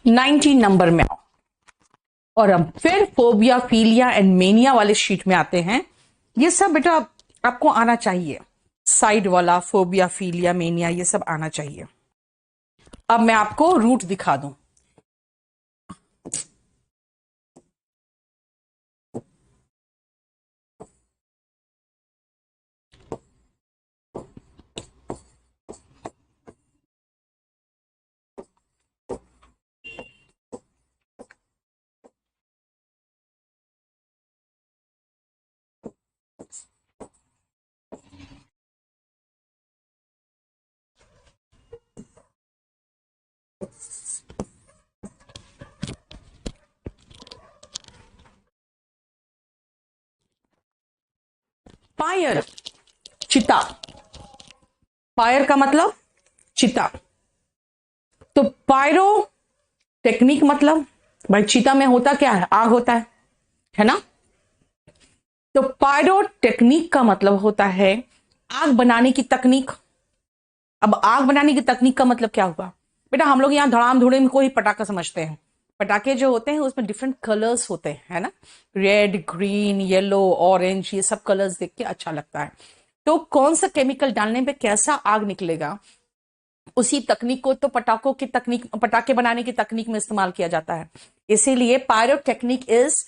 19 number में आओ। और हम फिर फोबिया, फीलिया एंड मेनिया वाले शीट में आते हैं। ये सब बेटा आपको आना चाहिए, साइड वाला फोबिया, फीलिया, मेनिया, ये सब आना चाहिए। अब मैं आपको रूट दिखा दूं। फायर, चिता। फायर का मतलब चिता। तो पायरो टेक्निक मतलब भाई चिता में होता क्या है, आग होता है ना। तो पायरो टेक्निक का मतलब होता है आग बनाने की तकनीक। अब आग बनाने की तकनीक का मतलब क्या हुआ बेटा, हम लोग यहाँ धड़ाम धुड़े को ही पटाखा समझते हैं। पटाखे जो होते हैं उसमें डिफरेंट कलर्स होते हैं, है ना, रेड, ग्रीन, येलो, ऑरेंज, ये सब कलर्स देख के अच्छा लगता है। तो कौन सा केमिकल डालने पे कैसा आग निकलेगा, उसी तकनीक को तो पटाखों की तकनीक, पटाखे बनाने की तकनीक में इस्तेमाल किया जाता है। इसीलिए पायरोटेक्निक इज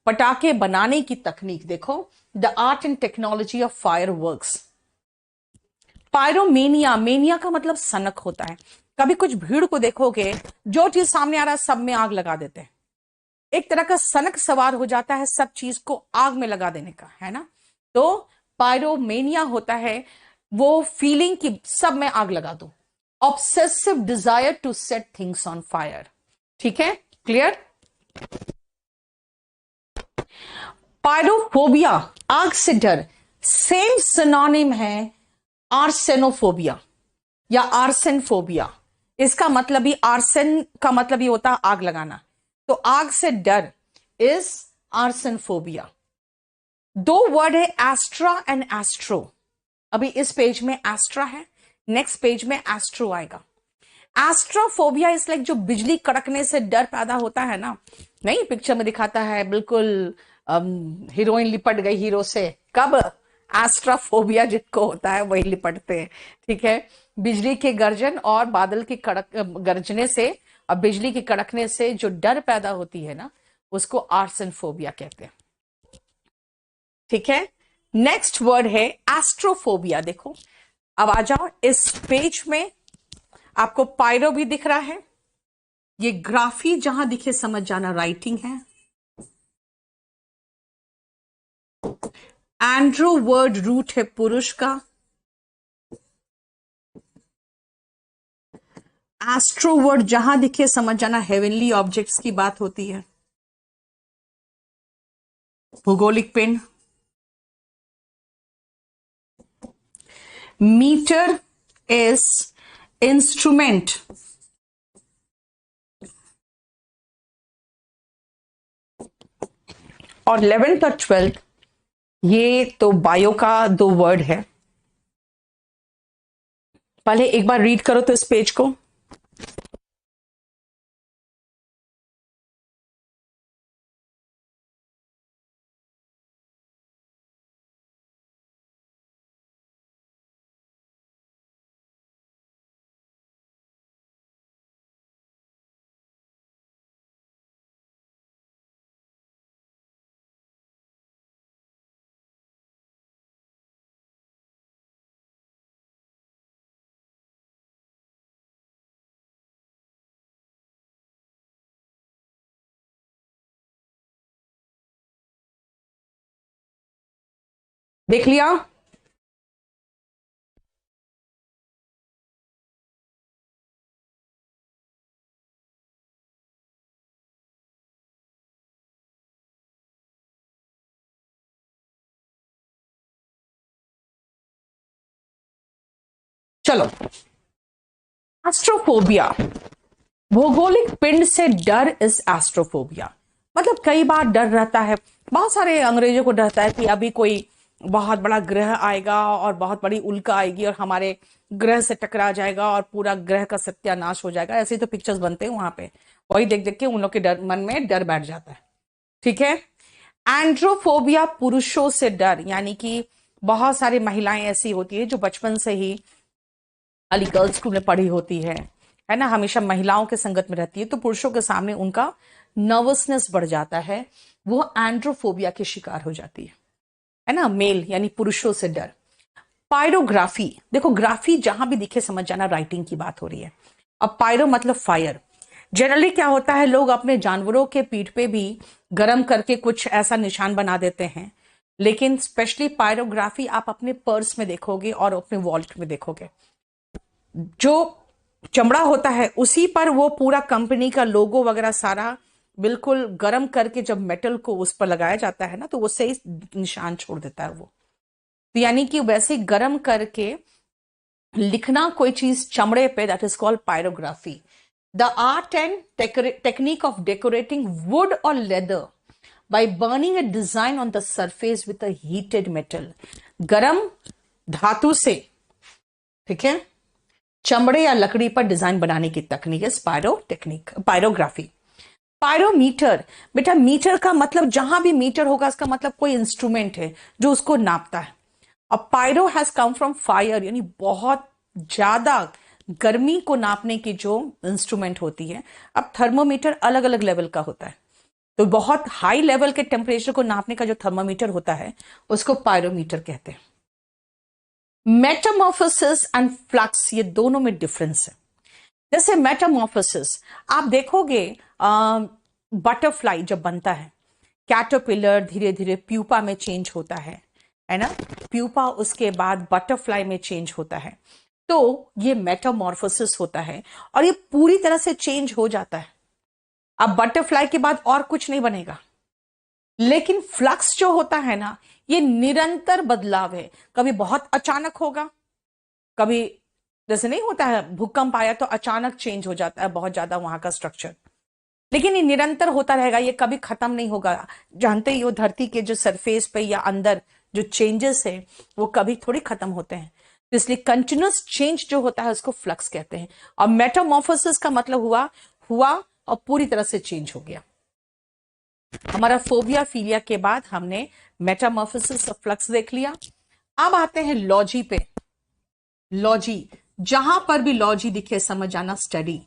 पटाखे बनाने की तकनीक। देखो, the art and technology of fire works. Pyromania, mania का मतलब सनक होता है। कभी कुछ भीड़ को देखोगे, जो चीज सामने आ रहा है सब में आग लगा देते हैं। एक तरह का सनक सवार हो जाता है सब चीज को आग में लगा देने का, है ना। तो पायरोमेनिया होता है वो फीलिंग की सब में आग लगा दो, obsessive desire to set things on fire. ठीक है, क्लियर। पायरोफोबिया, आग से डर, सेम सिनोनिम है आर्सेनोफोबिया या आर्सेनफोबिया। इसका मतलब ही, आर्सेन का मतलब ही होता है आग लगाना। तो आग से डर इज आर्सेनफोबिया। दो वर्ड है एस्ट्रा एंड एस्ट्रो। अभी इस पेज में एस्ट्रा है, नेक्स्ट पेज में एस्ट्रो आएगा। एस्ट्रोफोबिया इज लाइक जो बिजली कड़कने से डर पैदा होता है ना, नहीं पिक्चर में दिखाता है बिल्कुल हीरोइन लिपट गई हीरो से, कब एस्ट्रोफोबिया जिनको होता है वही लिपटते हैं। ठीक है, बिजली के गर्जन और बादल के कड़क गरजने से और बिजली के कड़कने से जो डर पैदा होती है ना, उसको आर्सेनफोबिया कहते हैं। ठीक है, नेक्स्ट वर्ड है एस्ट्रोफोबिया। देखो, अब आ जाओ इस पेज में, आपको पायरो भी दिख रहा है, ये ग्राफी जहां दिखे समझ जाना राइटिंग है। एंड्रो वर्ड रूट है पुरुष का। एस्ट्रो वर्ड जहां दिखे समझ जाना हेवनली ऑब्जेक्ट्स की बात होती है। भौगोलिक पिंड। Meter is instrument. और 11th और 12th ये तो बायो का दो वर्ड है। पहले एक बार रीड करो तो इस पेज को। देख लिया। चलो, एस्ट्रोफोबिया, भौगोलिक पिंड से डर इज एस्ट्रोफोबिया। मतलब कई बार डर रहता है, बहुत सारे अंग्रेजों को डरता है कि अभी कोई बहुत बड़ा ग्रह आएगा और बहुत बड़ी उल्का आएगी और हमारे ग्रह से टकरा जाएगा और पूरा ग्रह का सत्यानाश हो जाएगा, ऐसे ही तो पिक्चर्स बनते हैं वहां पे। वही देख देख के उन लोग के डर, मन में डर बैठ जाता है। ठीक है। एंड्रोफोबिया, पुरुषों से डर, यानी कि बहुत सारी महिलाएं ऐसी होती है जो बचपन से ही अली गर्ल्स स्कूल में पढ़ी होती है ना, हमेशा महिलाओं के संगत में रहती है, तो पुरुषों के सामने उनका नर्वसनेस बढ़ जाता है, वो एंड्रोफोबिया के शिकार हो जाती है ना, मेल यानी पुरुषों से डर। पायरोग्राफी, देखो ग्राफी जहां भी दिखे समझ जाना राइटिंग की बात हो रही है। अब पायरो मतलब फायर। जनरली क्या होता है, लोग अपने जानवरों के पीठ पे भी गर्म करके कुछ ऐसा निशान बना देते हैं, लेकिन स्पेशली पायरोग्राफी आप अपने पर्स में देखोगे और अपने वॉलेट में देखोगे। जो चमड़ा होता है उसी पर वो पूरा कंपनी का लोगो वगैरह सारा बिल्कुल गर्म करके जब मेटल को उस पर लगाया जाता है ना, तो उससे ही निशान छोड़ देता है वो। तो यानी कि वैसे गर्म करके लिखना कोई चीज चमड़े पे, that is called pyrography. The art and technique of decorating wood और leather by burning a design on the surface with a heated metal. गरम धातु से, ठीक है, चमड़े या लकड़ी पर डिजाइन बनाने की तकनीक है पायरो टेक्निक, पायरोग्राफी। पायरोमीटर, बेटा मीटर का मतलब जहां भी मीटर होगा इसका मतलब कोई इंस्ट्रूमेंट है जो उसको नापता है। अब pyro has come from fire, यानी बहुत ज्यादा गर्मी को नापने की जो इंस्ट्रूमेंट होती है। अब थर्मोमीटर अलग अलग लेवल का होता है, तो बहुत हाई लेवल के टेम्परेचर को नापने का जो थर्मोमीटर होता है उसको पायरोमीटर कहते हैं। मेटामॉर्फोसिस एंड फ्लक्स, ये दोनों में डिफरेंस है। जैसे मेटामॉर्फोसिस आप देखोगे, बटरफ्लाई जब बनता है, कैटरपिलर धीरे धीरे प्यूपा में चेंज होता है ना, प्यूपा उसके बाद बटरफ्लाई में चेंज होता है, तो ये मेटामॉर्फोसिस होता है और ये पूरी तरह से चेंज हो जाता है। अब बटरफ्लाई के बाद और कुछ नहीं बनेगा। लेकिन फ्लक्स जो होता है ना, ये निरंतर बदलाव है, कभी बहुत अचानक होगा, कभी जैसे नहीं होता है भूकंप आया तो अचानक चेंज हो जाता है बहुत ज्यादा वहां का स्ट्रक्चर, लेकिन ये निरंतर होता रहेगा, ये कभी खत्म नहीं होगा। जानते ही हो धरती के जो सरफेस पे या अंदर जो चेंजेस है वो कभी थोड़ी खत्म होते हैं, तो इसलिए कंटिन्यूस चेंज जो होता है उसको फ्लक्स कहते हैं। और मेटामॉर्फोसिस का मतलब हुआ हुआ और पूरी तरह से चेंज हो गया। हमारा फोबिया फीलिया के बाद हमने मेटामॉर्फोसिस और फ्लक्स देख लिया। अब आते हैं लॉजी पे। लॉजी, जहां पर भी लॉजी दिखे समझ जाना स्टडी।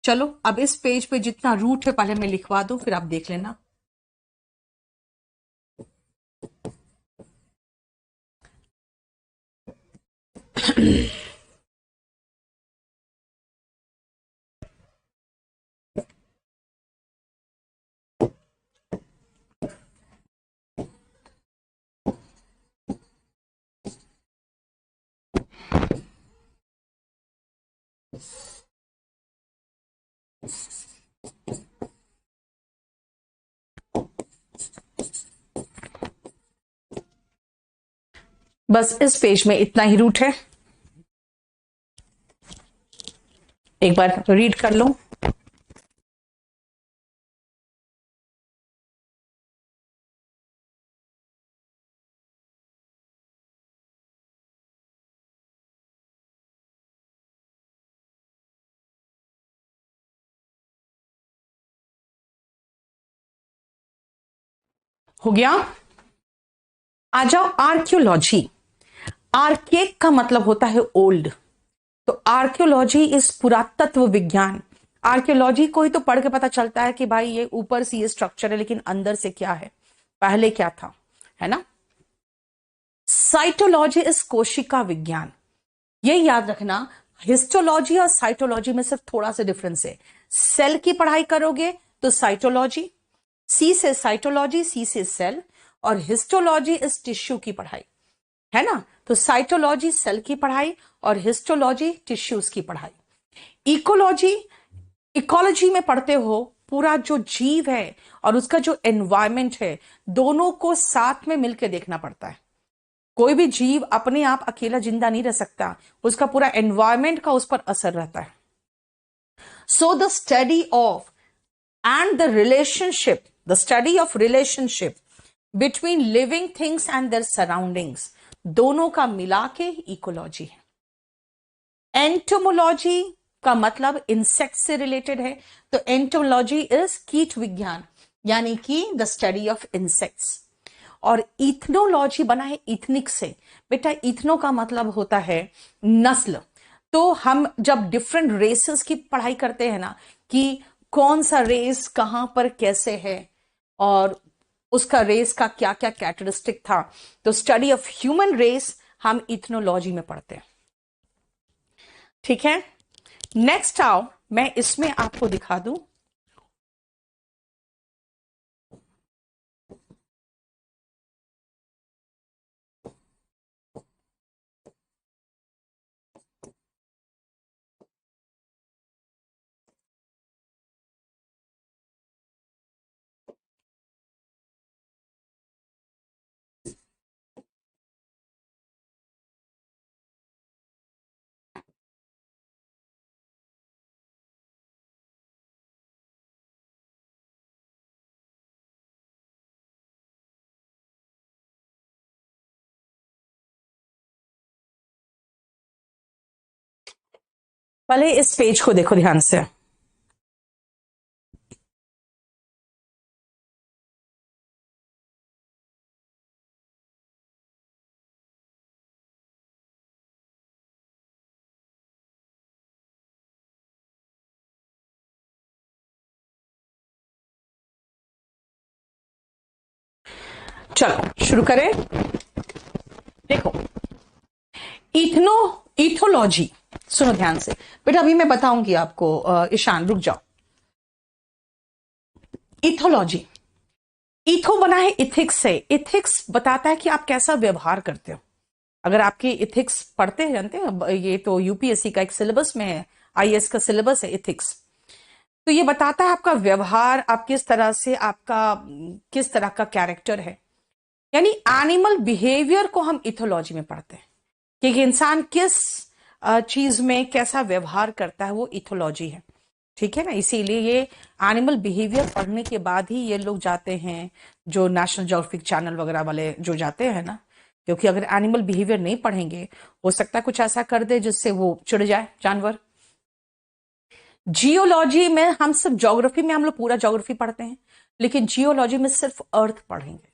चलो अब इस पेज पे जितना रूट है पहले मैं लिखवा दूं, फिर आप देख लेना। बस इस पेज में इतना ही रूट है, एक बार रीड कर लो। हो गया। आ जाओ आर्कियोलॉजी। आर्केक का मतलब होता है ओल्ड, तो आर्कियोलॉजी इस पुरातत्व विज्ञान। आर्कियोलॉजी को ही तो पढ़ के पता चलता है कि भाई ये ऊपर से ये स्ट्रक्चर है लेकिन अंदर से क्या है, पहले क्या था, है ना। साइटोलॉजी इस कोशिका विज्ञान। ये याद रखना, हिस्टोलॉजी और साइटोलॉजी में सिर्फ थोड़ा सा डिफरेंस है। सेल की पढ़ाई करोगे तो साइटोलॉजी, सी से साइटोलॉजी, सी से सेल, और हिस्टोलॉजी इस टिश्यू की पढ़ाई, है ना। तो साइटोलॉजी सेल की पढ़ाई और हिस्टोलॉजी टिश्यूज की पढ़ाई। इकोलॉजी, इकोलॉजी में पढ़ते हो पूरा जो जीव है और उसका जो एनवायरमेंट है, दोनों को साथ में मिलकर देखना पड़ता है। कोई भी जीव अपने आप अकेला जिंदा नहीं रह सकता, उसका पूरा एनवायरमेंट का उस पर असर रहता है। So the study of and the relationship, the study of relationship between living things and there surroundings, दोनों का मिला के इकोलॉजी है। एंटोमोलॉजी का मतलब इंसेक्ट से रिलेटेड है, तो एंटोमोलॉजी इज कीट विज्ञान, यानी कि द स्टडी ऑफ इंसेक्ट्स। और इथनोलॉजी बना है इथनिक से। बेटा इथनो का मतलब होता है नस्ल। तो हम जब डिफरेंट रेसेस की पढ़ाई करते हैं ना, कि कौन सा रेस कहां पर कैसे है और उसका रेस का क्या क्या कैरेक्टरिस्टिक था, तो स्टडी ऑफ ह्यूमन रेस हम इथनोलॉजी में पढ़ते हैं। ठीक है, नेक्स्ट आओ, मैं इसमें आपको दिखा दूं। पहले इस पेज को देखो ध्यान से। चलो शुरू करें। देखो इथोलॉजी, सुनो ध्यान से बेटा, अभी मैं बताऊंगी आपको। ईशान रुक जाओ। इथोलॉजी, इथो बना है इथिक्स से। इथिक्स बताता है कि आप कैसा व्यवहार करते हो। अगर आपके इथिक्स पढ़ते हैं, जानते हैं, ये तो यूपीएससी का एक सिलेबस में है, आईएएस का सिलेबस है इथिक्स। तो ये बताता है आपका व्यवहार, आप किस तरह से, आपका किस तरह का कैरेक्टर है। यानी एनिमल बिहेवियर को हम इथोलॉजी में पढ़ते हैं कि इंसान किस चीज में कैसा व्यवहार करता है, वो इथोलॉजी है। ठीक है ना, इसीलिए ये एनिमल बिहेवियर पढ़ने के बाद ही ये लोग जाते हैं, जो नेशनल ज्योग्राफिक चैनल वगैरह वाले जो जाते हैं ना, क्योंकि अगर एनिमल बिहेवियर नहीं पढ़ेंगे, हो सकता है कुछ ऐसा कर दे जिससे वो चिढ़ जाए जानवर। जियोलॉजी में हम सब, ज्योग्राफी में हम लोग पूरा ज्योग्राफी पढ़ते हैं, लेकिन जियोलॉजी में सिर्फ अर्थ पढ़ेंगे।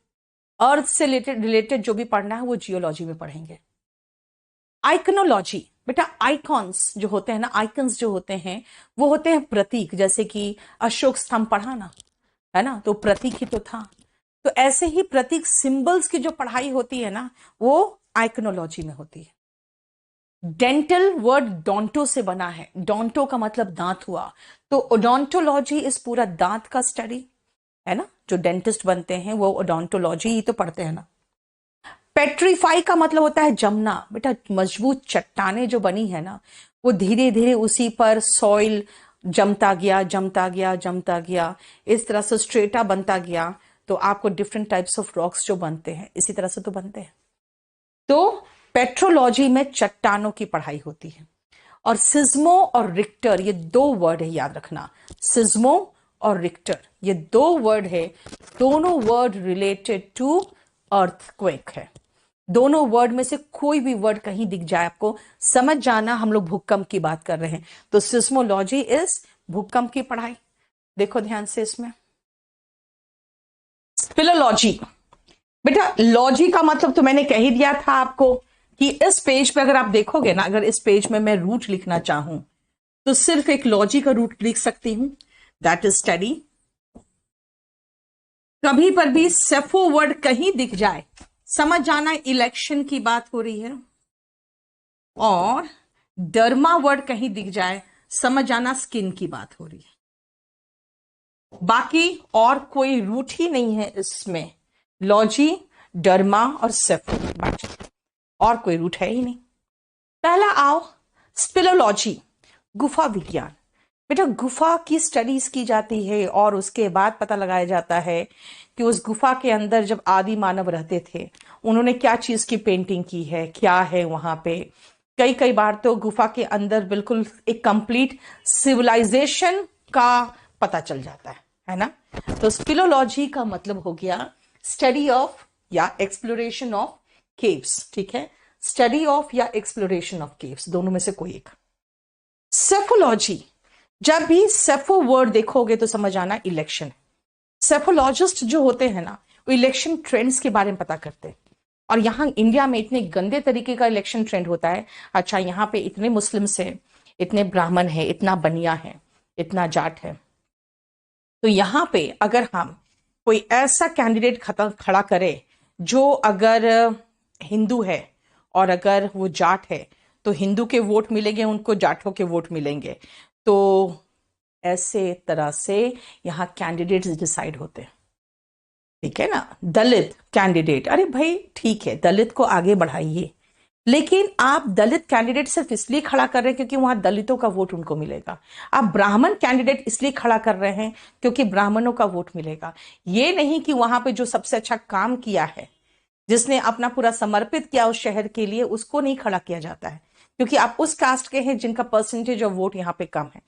अर्थ से रिलेटेड जो भी पढ़ना है वो जियोलॉजी में पढ़ेंगे। आइकनोलॉजी, बेटा आइकॉन्स जो होते हैं ना, आइकन्स जो होते हैं वो होते हैं प्रतीक। जैसे कि अशोक स्तंभ पढ़ा ना, है ना, तो प्रतीक ही तो था। तो ऐसे ही प्रतीक सिंबल्स की जो पढ़ाई होती है ना, वो आइकनोलॉजी में होती है। डेंटल वर्ड डोंटो से बना है, डोंटो का मतलब दांत हुआ, तो ओडोंटोलॉजी इस पूरा दांत का स्टडी है ना। जो डेंटिस्ट बनते हैं वो ओडोंटोलॉजी ही तो पढ़ते हैं ना। पेट्रीफाई का मतलब होता है जमना। बेटा मजबूत चट्टाने जो बनी है ना, वो धीरे धीरे उसी पर सॉइल जमता गया, जमता गया, जमता गया, इस तरह से स्ट्रेटा बनता गया। तो आपको डिफरेंट टाइप्स ऑफ रॉक्स जो बनते हैं इसी तरह से तो बनते हैं। तो पेट्रोलॉजी में चट्टानों की पढ़ाई होती है। और सिज्मो और रिक्टर, ये दो वर्ड है, याद रखना। सिज्मो और रिक्टर ये दो वर्ड है, दोनों वर्ड रिलेटेड टू अर्थक्वेक है। दोनों वर्ड में से कोई भी वर्ड कहीं दिख जाए, आपको समझ जाना हम लोग भूकंप की बात कर रहे हैं। तो सिस्मोलॉजी इज भूकंप की पढ़ाई। देखो ध्यान से इसमें। स्पिलोलॉजी, बेटा लॉजी का मतलब तो मैंने कह ही दिया था आपको कि इस पेज पे अगर आप देखोगे ना, अगर इस पेज में मैं रूट लिखना चाहूं तो सिर्फ एक लॉजी का रूट लिख सकती हूं, दैट इज स्टडी। कभी पर भी सेफो वर्ड कहीं दिख जाए, समझ जाना इलेक्शन की बात हो रही है। और डर्मा वर्ड कहीं दिख जाए, समझ जाना स्किन की बात हो रही है। बाकी और कोई रूट ही नहीं है इसमें। लॉजी, डर्मा और सेफो, और कोई रूट है ही नहीं। पहला आओ स्पिलोलॉजी, गुफा विज्ञान। बेटा गुफा की स्टडीज की जाती है और उसके बाद पता लगाया जाता है कि उस गुफा के अंदर जब आदि मानव रहते थे, उन्होंने क्या चीज की पेंटिंग की है, क्या है वहां पे। कई कई बार तो गुफा के अंदर बिल्कुल एक कंप्लीट सिविलाइजेशन का पता चल जाता है ना। तो स्पिलोलॉजी का मतलब हो गया स्टडी ऑफ या एक्सप्लोरेशन ऑफ केव्स, ठीक है, स्टडी ऑफ या एक्सप्लोरेशन ऑफ केव्स, दोनों में से कोई एक। सेफोलॉजी, जब भी सेफो वर्ड देखोगे तो समझ आना इलेक्शन। सेफोलॉजिस्ट जो होते हैं ना, वो इलेक्शन ट्रेंड्स के बारे में पता करते हैं। और यहाँ इंडिया में इतने गंदे तरीके का इलेक्शन ट्रेंड होता है। अच्छा, यहाँ पे इतने मुस्लिम्स हैं, इतने ब्राह्मण हैं, इतना बनिया है, इतना जाट है, तो यहाँ पे अगर हम कोई ऐसा कैंडिडेट खड़ा करे जो अगर हिंदू है और अगर वो जाट है, तो हिंदू के वोट मिलेंगे उनको, जाटों के वोट मिलेंगे। तो ऐसे तरह से यहाँ कैंडिडेट्स डिसाइड होते हैं, ठीक है ना। दलित कैंडिडेट, अरे भाई ठीक है, दलित को आगे बढ़ाइए, लेकिन आप दलित कैंडिडेट सिर्फ इसलिए खड़ा कर रहे हैं क्योंकि वहां दलितों का वोट उनको मिलेगा। आप ब्राह्मण कैंडिडेट इसलिए खड़ा कर रहे हैं क्योंकि ब्राह्मणों का वोट मिलेगा। ये नहीं कि वहां पे जो सबसे अच्छा काम किया है, जिसने अपना पूरा समर्पित किया उस शहर के लिए, उसको नहीं खड़ा किया जाता है क्योंकि आप उस कास्ट के हैं जिनका परसेंटेज ऑफ वोट यहाँ पे कम है।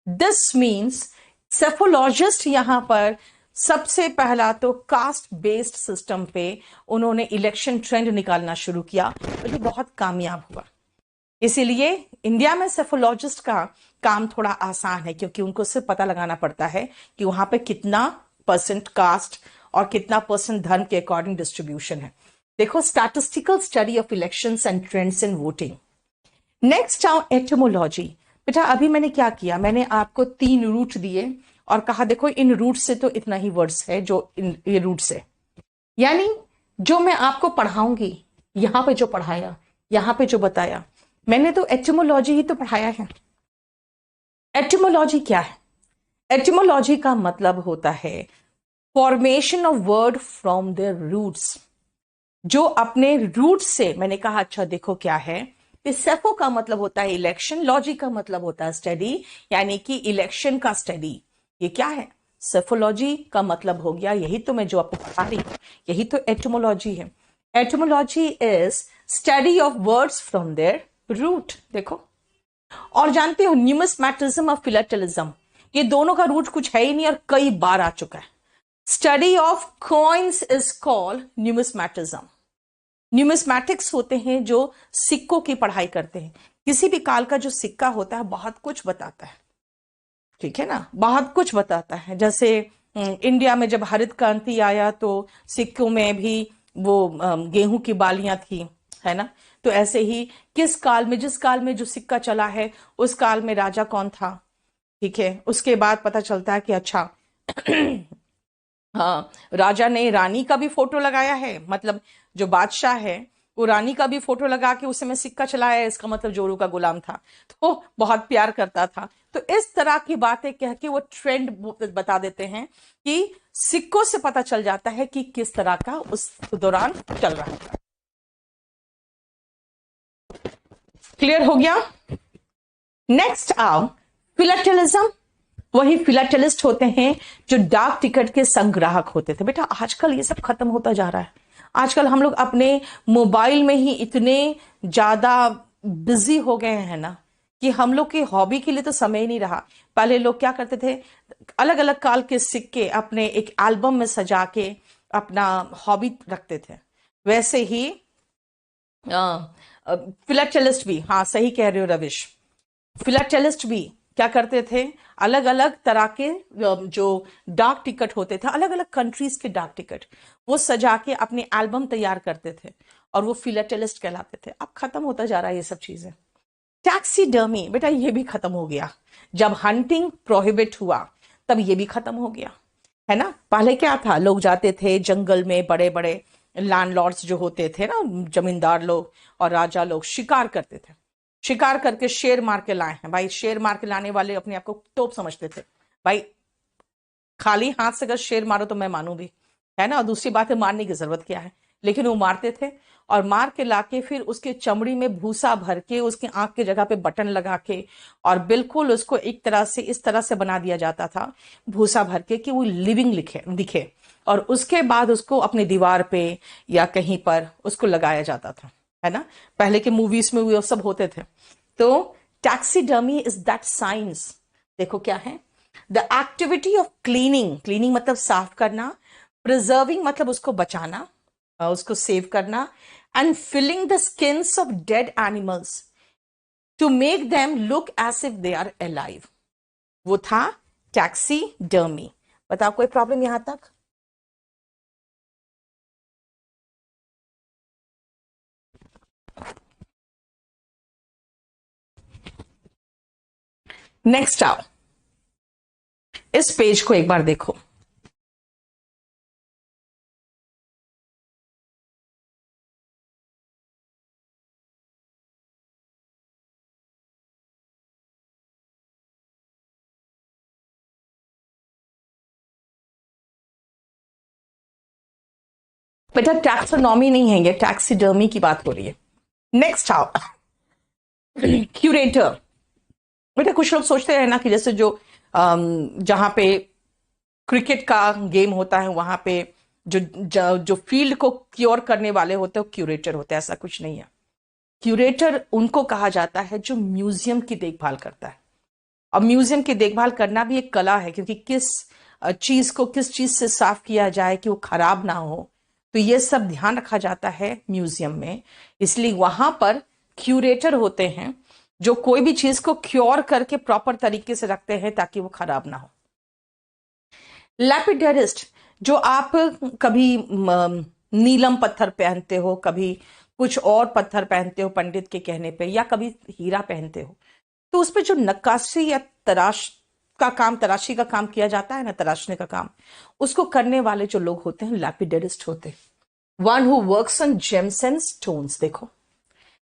दिस मीन्स सेफोलॉजिस्ट यहां पर सबसे पहला तो कास्ट बेस्ड सिस्टम पे उन्होंने इलेक्शन ट्रेंड निकालना शुरू किया और ये बहुत कामयाब हुआ। इसीलिए इंडिया में सेफोलॉजिस्ट का काम थोड़ा आसान है क्योंकि उनको सिर्फ पता लगाना पड़ता है कि वहां पे कितना परसेंट कास्ट और कितना परसेंट धर्म के अकॉर्डिंग डिस्ट्रीब्यूशन है। देखो, statistical study of elections and trends in voting. Next आओ एटिमोलॉजी। बेटा अभी मैंने क्या किया, मैंने आपको 3 रूट दिए और कहा देखो इन रूट से तो इतना ही वर्ड्स है जो ये रूट से, यानी जो मैं आपको पढ़ाऊंगी, यहां पे जो पढ़ाया, यहां पे जो बताया, मैंने तो एटिमोलॉजी ही तो पढ़ाया है। एटिमोलॉजी क्या है? एटिमोलॉजी का मतलब होता है formation of word from their roots, जो अपने रूट से। मैंने कहा अच्छा देखो क्या है, सेफो का मतलब होता है इलेक्शन, लॉजी का मतलब होता है स्टडी, यानी कि इलेक्शन का स्टडी। ये क्या है? सेफोलॉजी का मतलब हो गया, यही तो मैं जो आपको बता रही हूं, यही तो एटिमोलॉजी है। Etymology is study of words from their root. देखो, और जानते हो न्यूमिस्मैटिज्म और फिलाटेलिज्म, ये दोनों का रूट कुछ है ही नहीं और कई बार आ चुका है। Study of coins is called numismatism. Numismatics होते हैं जो सिक्कों की पढ़ाई करते हैं। किसी भी काल का जो सिक्का होता है बहुत कुछ बताता है, ठीक है ना, बहुत कुछ बताता है। जैसे इंडिया में जब हरित क्रांति आया तो सिक्कों में भी वो गेहूं की बालियां थी, है ना। तो ऐसे ही किस काल में, जिस काल में जो सिक्का चला है उस काल में राजा कौन था, ठीक है। उसके बाद पता चलता है कि अच्छा हाँ, राजा ने रानी का भी फोटो लगाया है, मतलब जो बादशाह है वो रानी का भी फोटो लगा के उस समय सिक्का चलाया है, इसका मतलब जोरू का गुलाम था, तो बहुत प्यार करता था। तो इस तरह की बातें कह के वो ट्रेंड बता देते हैं कि सिक्कों से पता चल जाता है कि किस तरह का उस दौरान चल रहा था। क्लियर हो गया? नेक्स्ट आओ फिलाटेलिज्म। वही फिलाटेलिस्ट होते हैं जो डाक टिकट के संग्राहक होते थे। बेटा आजकल ये सब खत्म होता जा रहा है। आजकल हम लोग अपने मोबाइल में ही इतने ज्यादा बिजी हो गए हैं ना कि हम लोग की हॉबी के लिए तो समय ही नहीं रहा। पहले लोग क्या करते थे, अलग अलग काल के सिक्के अपने एक एल्बम में सजा के अपना हॉबी रखते थे। वैसे ही फिलाटेलिस्ट भी, हाँ सही कह रहे हो रविश, फिलाटेलिस्ट भी क्या करते थे, अलग अलग तरह के जो डाक टिकट होते थे, अलग अलग कंट्रीज के डाक टिकट, वो सजा के अपने एल्बम तैयार करते थे और वो फिलाटेलिस्ट कहलाते थे। अब खत्म होता जा रहा है ये सब चीजें। टैक्सीडर्मी, बेटा ये भी खत्म हो गया। जब हंटिंग प्रोहिबिट हुआ तब ये भी खत्म हो गया, है ना। पहले क्या था, लोग जाते थे जंगल में, बड़े बड़े लैंडलॉर्ड्स जो होते थे ना, जमींदार लोग और राजा लोग शिकार करते थे, शिकार करके शेर मार के लाए हैं। भाई शेर मार के लाने वाले अपने आप को तोप समझते थे। भाई खाली हाथ से अगर शेर मारो तो मैं मानू भी, है ना, और दूसरी बात है मारने की जरूरत क्या है, लेकिन वो मारते थे और मार के लाके फिर उसके चमड़ी में भूसा भर के उसकी आंख की जगह पे बटन लगा के और बिल्कुल उसको एक तरह से इस तरह से बना दिया जाता था भूसा भर के कि वो लिविंग दिखे और उसके बाद उसको अपनी दीवार पे या कहीं पर उसको लगाया जाता था, है ना। पहले के मूवीज में वो सब होते थे। तो टैक्सीडर्मी इज दैट साइंस। देखो क्या है, the activity of cleaning, cleaning मतलब साफ करना, प्रिजर्विंग मतलब उसको बचाना, उसको सेव करना, and filling the skins of dead animals to make them look as if they are alive, वो था टैक्सीडर्मी। बताओ कोई प्रॉब्लम यहां तक? नेक्स्ट आओ, इस पेज को एक बार देखो। बेटा टैक्सोनॉमी नहीं है, ये टैक्सीडर्मी की बात हो रही है। नेक्स्ट आओ, क्यूरेटर। बेटा कुछ लोग सोचते हैं ना कि जैसे जो जहां पे क्रिकेट का गेम होता है वहां पे जो फील्ड को क्योर करने वाले होते हैं वो क्यूरेटर होते हैं, ऐसा कुछ नहीं है। क्यूरेटर उनको कहा जाता है जो म्यूजियम की देखभाल करता है। और म्यूजियम की देखभाल करना भी एक कला है, क्योंकि किस चीज को किस चीज से साफ किया जाए कि वो खराब ना हो, तो ये सब ध्यान रखा जाता है म्यूजियम में। इसलिए वहां पर क्यूरेटर होते हैं जो कोई भी चीज को क्योर करके प्रॉपर तरीके से रखते हैं ताकि वो खराब ना हो। लैपिडरिस्ट, जो आप कभी नीलम पत्थर पहनते हो, कभी कुछ और पत्थर पहनते हो पंडित के कहने पे, या कभी हीरा पहनते हो, तो उस पर जो नक्काशी या तराशी का काम किया जाता है ना, तराशने का काम, उसको करने वाले जो लोग होते हैं लैपिडरिस्ट होते हैं। One who works on James and stones. देखो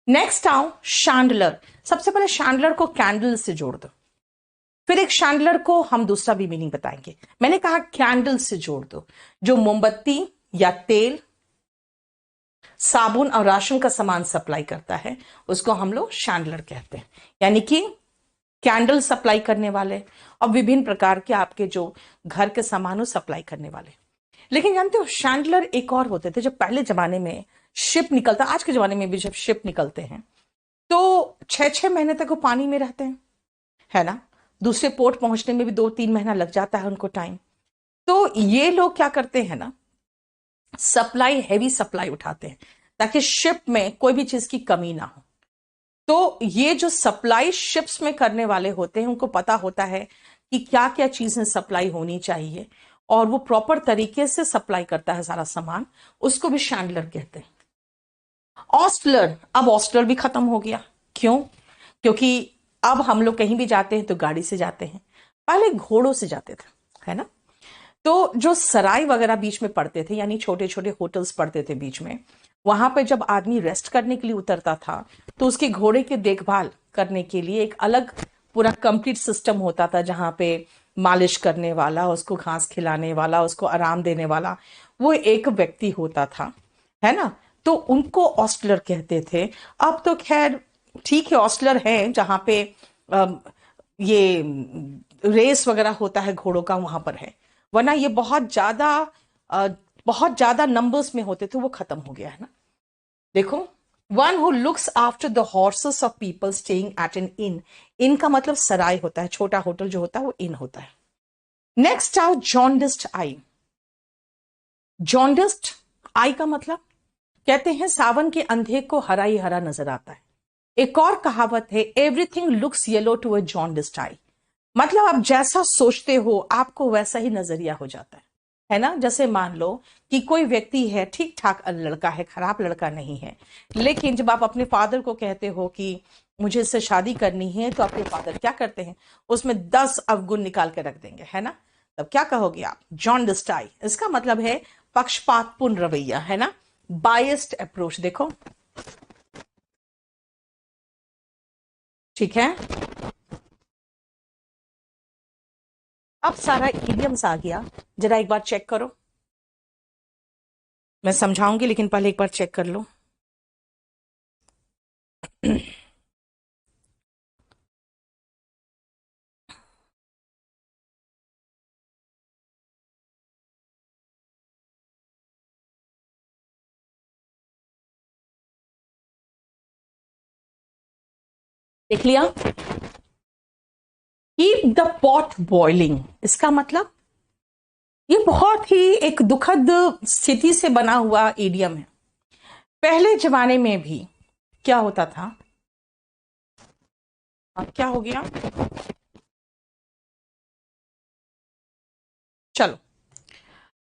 नेक्स्ट आओ, शैंडलर। सबसे पहले शैंडलर को कैंडल से जोड़ दो, फिर एक शैंडलर को हम दूसरा भी मीनिंग बताएंगे। मैंने कहा कैंडल से जोड़ दो, जो मोमबत्ती या तेल, साबुन और राशन का सामान सप्लाई करता है उसको हम लोग शैंडलर कहते हैं। यानी कि कैंडल सप्लाई करने वाले और विभिन्न प्रकार के आपके जो घर के सामानों सप्लाई करने वाले। लेकिन जानते हो शैंडलर एक और होते थे, जब पहले जमाने में शिप निकलता, आज के जमाने में भी जब शिप निकलते हैं तो 6-6 महीने तक वो पानी में रहते हैं, है ना। दूसरे पोर्ट पहुंचने में भी 2-3 महीना लग जाता है उनको टाइम। तो ये लोग क्या करते हैं ना, सप्लाई, हैवी सप्लाई उठाते हैं ताकि शिप में कोई भी चीज की कमी ना हो। तो ये जो सप्लाई शिप्स में करने वाले होते हैं उनको पता होता है कि क्या क्या चीजें सप्लाई होनी चाहिए, और वो प्रॉपर तरीके से सप्लाई करता है सारा सामान, उसको भी शैंडलर कहते हैं। ऑस्टलर, अब ऑस्टलर भी खत्म हो गया। क्यों? क्योंकि अब हम लोग कहीं भी जाते हैं तो गाड़ी से जाते हैं, पहले घोड़ों से जाते थे, है ना। तो जो सराय वगैरह बीच में पड़ते थे, यानी छोटे छोटे होटल्स पड़ते थे बीच में, वहां पे जब आदमी रेस्ट करने के लिए उतरता था तो उसके घोड़े की देखभाल करने के लिए एक अलग पूरा कंप्लीट सिस्टम होता था, जहां पे मालिश करने वाला, उसको घास खिलाने वाला, उसको आराम देने वाला, वो एक व्यक्ति होता था, है ना। तो उनको ऑस्टलर कहते थे। अब तो खैर ठीक है, ऑस्टलर है जहां पे ये रेस वगैरह होता है घोड़ों का, वहां पर है, वरना ये अ, बहुत ज्यादा नंबर्स में होते थे, वो खत्म हो गया है ना। देखो, one who looks after the horses of people staying at an inn. Inn का मतलब सराय होता है, छोटा होटल जो होता है वो इन होता है। नेक्स्ट आओ, जॉन्डिस्ड आई। जॉन्डिस्ड आई का मतलब, कहते हैं सावन के अंधे को हरा ही हरा नजर आता है। एक और कहावत है, everything looks yellow to a jaundiced eye. मतलब आप जैसा सोचते हो आपको वैसा ही नजरिया हो जाता है ना। जैसे मान लो कि कोई व्यक्ति है, ठीक ठाक लड़का है, खराब लड़का नहीं है, लेकिन जब आप अपने फादर को कहते हो कि मुझे इससे शादी करनी है, तो आपके फादर क्या करते हैं, उसमें 10 अवगुण निकाल के रख देंगे, है ना। तब क्या कहोगे आप? जॉन्डिस्ड आई। इसका मतलब है पक्षपातपूर्ण रवैया, है ना, बायस्ड अप्रोच। देखो ठीक है, अब सारा इडियम्स आ गया, जरा एक बार चेक करो। मैं समझाऊंगी लेकिन पहले एक बार चेक कर लो। देख लिया? कीप द पॉट बॉइलिंग, इसका मतलब ये बहुत ही एक दुखद स्थिति से बना हुआ ईडियम है। पहले जमाने में भी क्या होता था, क्या हो गया, चलो,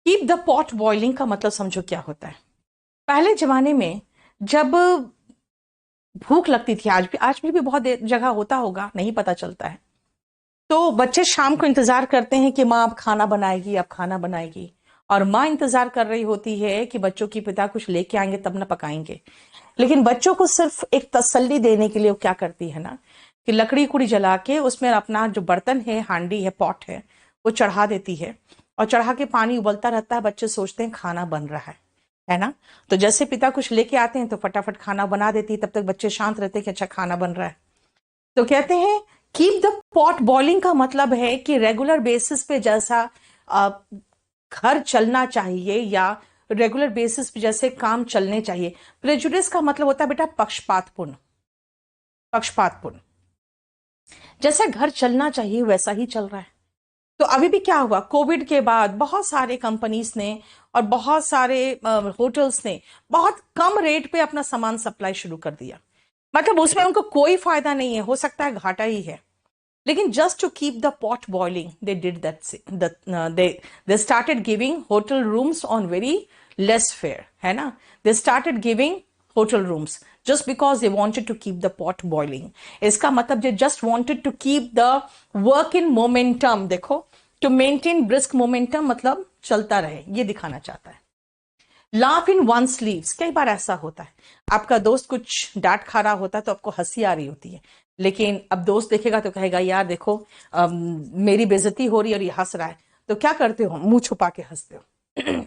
कीप द पॉट बॉइलिंग का मतलब समझो क्या होता है। पहले जमाने में जब भूख लगती थी, आज भी बहुत जगह होता होगा, नहीं पता चलता है, तो बच्चे शाम को इंतजार करते हैं कि माँ अब खाना बनाएगी, अब खाना बनाएगी, और माँ इंतजार कर रही होती है कि बच्चों की पिता कुछ लेके आएंगे तब ना पकाएंगे। लेकिन बच्चों को सिर्फ एक तसल्ली देने के लिए वो क्या करती है ना, कि लकड़ी कुड़ी जला के उसमें अपना जो बर्तन है, हांडी है, पॉट है, वो चढ़ा देती है, और चढ़ा के पानी उबलता रहता है। बच्चे सोचते हैं खाना बन रहा है ना। तो जैसे पिता कुछ लेके आते हैं तो फटाफट खाना बना देती है, तब तक बच्चे शांत रहते हैं कि अच्छा खाना बन रहा है। तो कहते हैं कीप द पॉट बॉइलिंग का मतलब है कि रेगुलर बेसिस पे जैसा अ, घर चलना चाहिए, या रेगुलर बेसिस पे जैसे काम चलने चाहिए। प्रेजुडिस का मतलब होता है बेटा पक्षपातपूर्ण, पक्षपातपूर्ण, जैसे घर चलना चाहिए वैसा ही चल रहा है। तो अभी भी क्या हुआ, कोविड के बाद बहुत सारे कंपनीज ने और बहुत सारे होटल्स ने बहुत कम रेट पे अपना सामान सप्लाई शुरू कर दिया। मतलब उसमें उनको कोई फायदा नहीं है, हो सकता है घाटा ही है, लेकिन just to keep the pot boiling they did that, they started giving hotel rooms on very less fare, है ना। They started giving hotel rooms just because they wanted to keep the pot boiling. इसका मतलब they just wanted to keep the work in momentum। देखो, to maintain brisk momentum मतलब चलता रहे, ये दिखाना चाहता है। लाफ इन वन स्लीव्स, कई बार ऐसा होता है, आपका दोस्त कुछ डांट खा रहा होता है तो आपको हंसी आ रही होती है, लेकिन अब दोस्त देखेगा तो कहेगा यार देखो, मेरी बेइज्जती हो रही है और ये हंस रहा है, तो क्या करते हो, मुंह छुपा के हंसते हो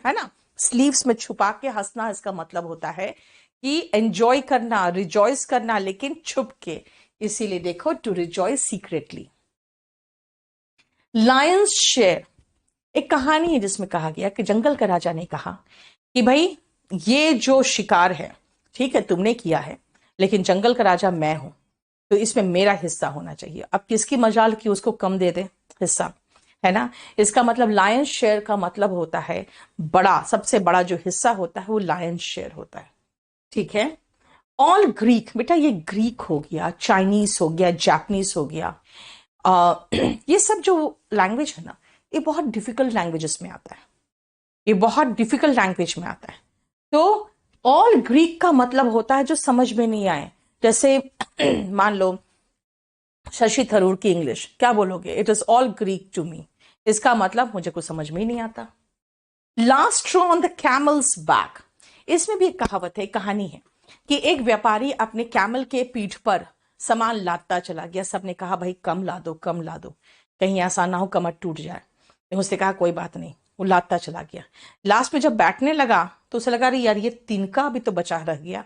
है ना। स्लीव्स में छुपा के हंसना, इसका मतलब होता है कि एंजॉय करना, रिजॉइस करना, लेकिन छुप के। इसीलिए देखो, to rejoice secretly. Lion's share एक कहानी है जिसमें कहा गया कि जंगल का राजा ने कहा कि भाई ये जो शिकार है, ठीक है तुमने किया है, लेकिन जंगल का राजा मैं हूं, तो इसमें मेरा हिस्सा होना चाहिए। अब किसकी मजाल कि उसको कम दे दे हिस्सा, है ना। इसका मतलब लायंस शेयर का मतलब होता है बड़ा, सबसे बड़ा जो हिस्सा होता है वो लायंस शेयर होता है, ठीक है। ऑल ग्रीक, बेटा ये ग्रीक हो गया, चाइनीज हो गया, जापानीज हो गया, ये सब जो लैंग्वेज है ना, ये बहुत डिफिकल्ट लैंग्वेजेस में आता है, ये बहुत डिफिकल्ट लैंग्वेज में आता है। तो ऑल ग्रीक का मतलब होता है जो समझ में नहीं आए। जैसे मान लो शशि थरूर की इंग्लिश क्या बोलोगे, it is all Greek to me, इसका मतलब मुझे कुछ समझ में ही नहीं आता। Last straw on the camel's back, इसमें भी एक कहावत है, कहानी है कि एक व्यापारी अपने कैमल के पीठ पर सामान लादता चला गया। सबने कहा भाई कम ला दो, कम ला दो, कहीं ऐसा ना हो कमर टूट जाए। उसने कहा कोई बात नहीं, वो लादता चला गया। लास्ट में जब बैठने लगा तो उसे लगा रही यार ये तिनका भी तो बचा रह गया।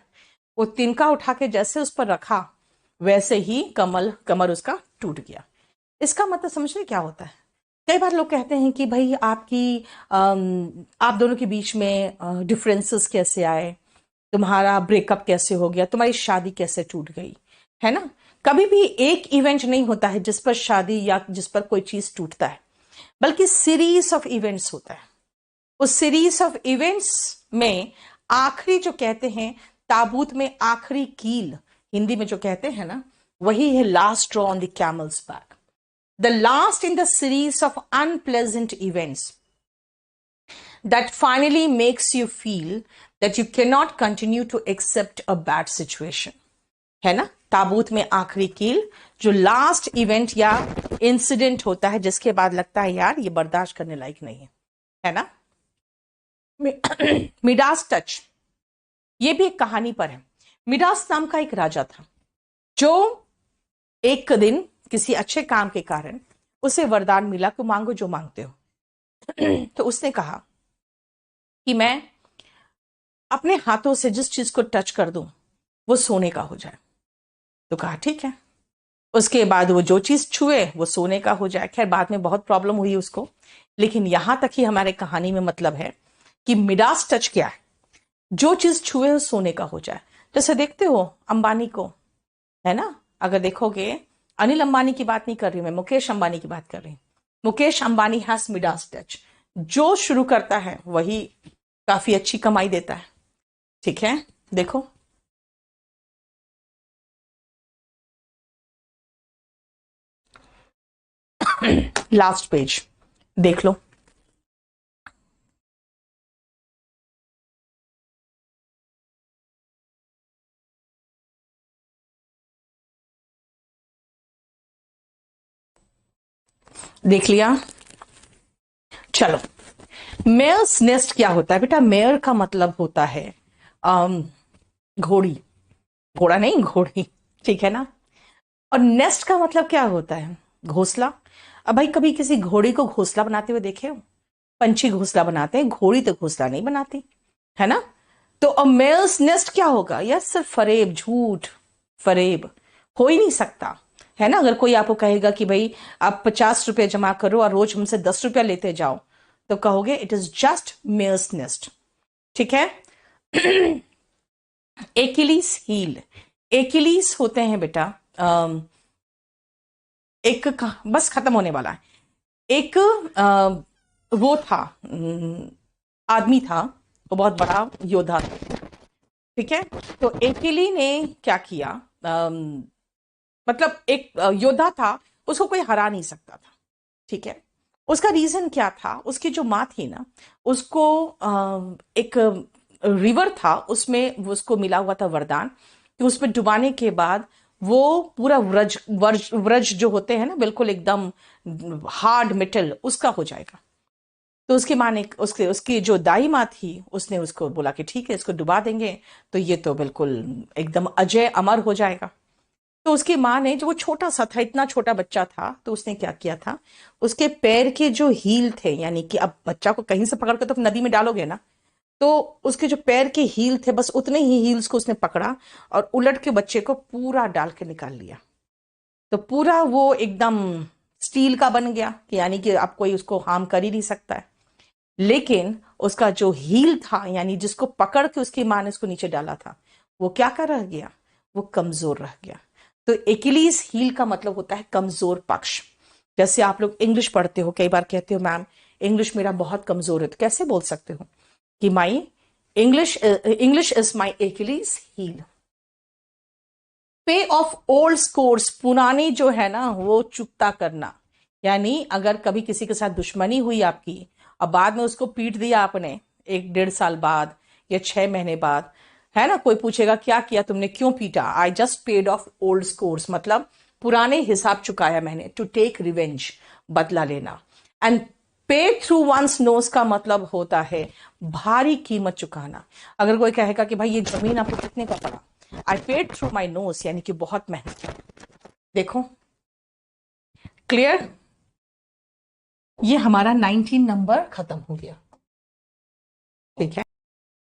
वो तिनका उठा के जैसे उस पर रखा, वैसे ही कमर उसका टूट गया। इसका मतलब समझ रहे क्या होता है। कई बार लोग कहते हैं कि भाई आप दोनों के बीच में डिफरेंसेस कैसे आए, तुम्हारा ब्रेकअप कैसे हो गया, तुम्हारी शादी कैसे टूट गई, है ना। कभी भी एक इवेंट नहीं होता है जिस पर शादी या जिस पर कोई चीज टूटता है, बल्कि सीरीज ऑफ इवेंट्स होता है। उस सीरीज ऑफ इवेंट्स में आखिरी जो कहते हैं, ताबूत में आखिरी कील हिंदी में जो कहते हैं ना, वही है last straw on the camel's back, the last in the series of unpleasant events that finally makes you feel that you cannot continue to accept a bad situation, है ना। ताबूत में आखिरी कील, जो लास्ट इवेंट या इंसिडेंट होता है जिसके बाद लगता है यार ये बर्दाश्त करने लायक नहीं है ना। मिडास टच, ये भी एक कहानी पर है। मिडास नाम का एक राजा था जो एक दिन किसी अच्छे काम के कारण उसे वरदान मिला कि मांगो जो मांगते हो। तो उसने कहा कि मैं अपने हाथों से जिस चीज को टच कर दूं वो सोने का हो जाए। तो कहा ठीक है। उसके बाद वो जो चीज छुए वो सोने का हो जाए। खैर बाद में बहुत प्रॉब्लम हुई उसको, लेकिन यहां तक ही हमारे कहानी में मतलब है कि मिडास टच क्या है, जो चीज छुए वो सोने का हो जाए। जैसे देखते हो अंबानी को, है ना, अगर देखोगे, अनिल अंबानी की बात नहीं कर रही मैं, मुकेश अंबानी की बात कर रही हूं। Mukesh Ambani has Midas touch, जो शुरू करता है वही काफी अच्छी कमाई देता है। ठीक है, देखो लास्ट पेज देख लो। देख लिया? चलो, मेयर्स नेस्ट क्या होता है बेटा? मेयर का मतलब होता है अम, घोड़ी। घोड़ा नहीं, घोड़ी। ठीक है ना? और नेस्ट का मतलब क्या होता है? घोंसला। अब भाई कभी किसी घोड़ी को घोंसला बनाते हुए देखे हो? पंछी घोंसला बनाते हैं, घोड़ी तो घोंसला नहीं बनाती, है ना? तो अ मेयर्स नेस्ट क्या होगा? यह सिर्फ फरेब, झूठ, फरेब हो ही नहीं सकता, है ना? अगर कोई आपको कहेगा कि भाई आप 50 रुपए जमा करो और रोज हमसे 10 रुपया लेते जाओ, तो कहोगे it is just mare's nest. ठीक है? एकिलीस हील। एकिलीस होते हैं बेटा बस खत्म होने वाला है। एक वो था, आदमी था, वो बहुत बड़ा योद्धा था। ठीक है? तो एकिली ने क्या किया? मतलब एक योद्धा था, उसको कोई हरा नहीं सकता था। ठीक है? उसका रीजन क्या था? उसकी जो माँ थी ना, उसको एक रिवर था, उसमें वो उसको मिला हुआ था वरदान कि उसमें डुबाने के बाद वो पूरा व्रज व्रज व्रज जो होते हैं ना, बिल्कुल एकदम हार्ड मेटल, उसका हो जाएगा। तो उसकी माँ ने, उसके उसकी जो दाई माँ थी, उसने उसको बोला कि ठीक है, इसको डुबा देंगे तो ये तो बिल्कुल एकदम अजय अमर हो जाएगा। तो उसकी माँ ने, जो वो छोटा सा था, इतना छोटा बच्चा था, तो उसने क्या किया था, उसके पैर के जो हील थे, यानी कि अब बच्चा को कहीं से पकड़ के तो नदी में डालोगे ना, तो उसके जो पैर के हील थे, बस उतने ही हील्स को उसने पकड़ा और उलट के बच्चे को पूरा डाल के निकाल लिया। तो पूरा वो एकदम स्टील का बन गया, कि यानी कि अब कोई उसको हार्म कर ही नहीं सकता है। लेकिन उसका जो हील था, यानी जिसको पकड़ के उसकी माँ ने उसको नीचे डाला था, वो क्या कर रह गया? वो कमजोर रह गया। तो एकिलीज हील का मतलब होता है कमजोर पक्ष। जैसे आप लोग इंग्लिश पढ़ते हो, कई बार कहते हो मैम इंग्लिश मेरा बहुत कमजोर है, तो कैसे बोल सकते हो कि my English is my Achilles heel? Pay off old scores, पुराने जो है ना वो चुकता करना। यानी अगर कभी किसी के साथ दुश्मनी हुई आपकी, और बाद में उसको पीट दिया आपने, 1 1.5 साल बाद या 6 महीने बाद, है ना, कोई पूछेगा क्या किया तुमने, क्यों पीटा? I just paid of old scores, मतलब पुराने हिसाब चुकाया मैंने, टू टेक रिवेंज, बदला लेना। एंड पे थ्रू वंस नोज का मतलब होता है भारी कीमत चुकाना। अगर कोई कहेगा कि भाई ये जमीन आपको कितने का पड़ा, I paid through my nose, यानी कि बहुत महंगा। देखो, क्लियर? ये हमारा 19 नंबर खत्म हो गया। ठीक है?